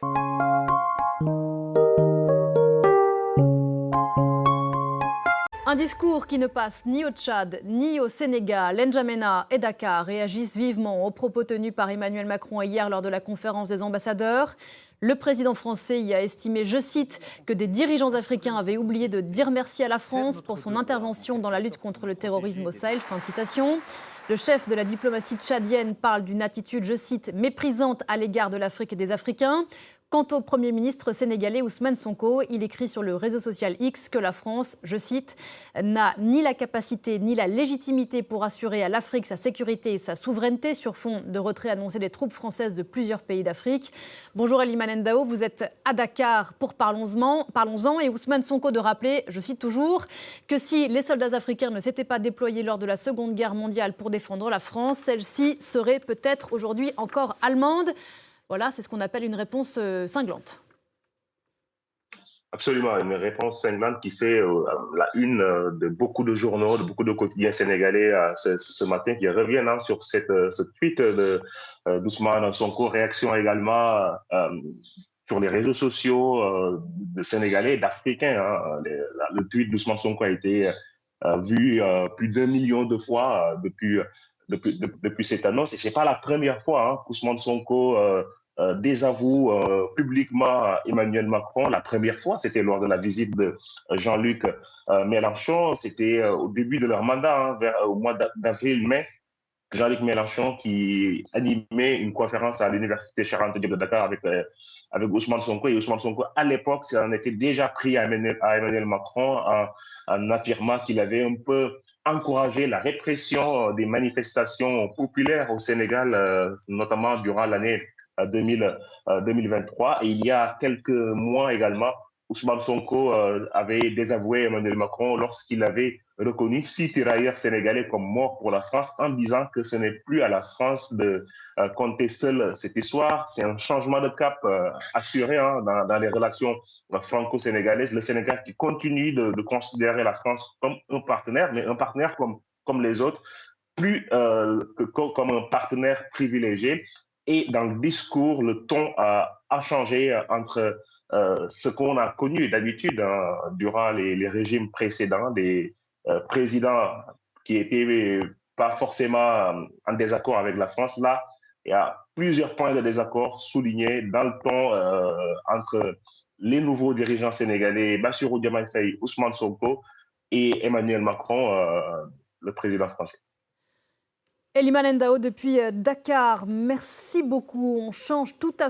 Un discours qui ne passe ni au Tchad, ni au Sénégal. N'Djamena et Dakar réagissent vivement aux propos tenus par Emmanuel Macron hier lors de la conférence des ambassadeurs. Le président français y a estimé, je cite, que des dirigeants africains avaient oublié de dire merci à la France pour son intervention dans la lutte contre le terrorisme au Sahel. Fin de citation. Le chef de la diplomatie tchadienne parle d'une attitude, je cite, méprisante à l'égard de l'Afrique et des Africains. Quant au Premier ministre sénégalais Ousmane Sonko, il écrit sur le réseau social X que la France, je cite, n'a ni la capacité ni la légitimité pour assurer à l'Afrique sa sécurité et sa souveraineté sur fond de retrait annoncé des troupes françaises de plusieurs pays d'Afrique. Bonjour Elimane Ndao, vous êtes à Dakar pour Parlons-en et Ousmane Sonko de rappeler, je cite toujours, que si les soldats africains ne s'étaient pas déployés lors de la Seconde Guerre mondiale pour défendre la France, celle-ci serait peut-être aujourd'hui encore allemande. Voilà, c'est ce qu'on appelle une réponse cinglante. Absolument, une réponse cinglante qui fait la une de beaucoup de journaux, de beaucoup de quotidiens sénégalais ce matin, qui reviennent sur ce tweet d'Ousmane Sonko. Réaction également sur les réseaux sociaux de Sénégalais et d'Africains. Le tweet d'Ousmane Sonko a été vu plus d'1 million de fois depuis cette annonce. Et ce n'est pas la première fois qu'Ousmane Sonko désavoue publiquement Emmanuel Macron. La première fois, c'était lors de la visite de Jean-Luc Mélenchon. C'était au début de leur mandat, au mois d'avril-mai. Jean-Luc Mélenchon qui animait une conférence à l'université Cheikh Anta Diop de Dakar avec Ousmane Sonko. Et Ousmane Sonko, à l'époque, en était déjà pris à Emmanuel Macron en affirmant qu'il avait un peu encouragé la répression des manifestations populaires au Sénégal, notamment durant l'année 2023. Et il y a quelques mois également, Ousmane Sonko avait désavoué Emmanuel Macron lorsqu'il avait reconnu 6 tirailleurs sénégalais comme morts pour la France, en disant que ce n'est plus à la France de compter seule cette histoire. C'est un changement de cap assuré dans les relations franco-sénégalaises. Le Sénégal qui continue de considérer la France comme un partenaire, mais un partenaire comme les autres, plus comme un partenaire privilégié. Et dans le discours, le ton a changé entre ce qu'on a connu d'habitude durant les régimes précédents, des présidents qui étaient pas forcément en désaccord avec la France. Là, il y a plusieurs points de désaccord soulignés dans le ton entre les nouveaux dirigeants sénégalais, Bassirou Diomaye Faye, Ousmane Sonko et Emmanuel Macron, le président français. Elimane Ndao depuis Dakar, merci beaucoup. On change tout à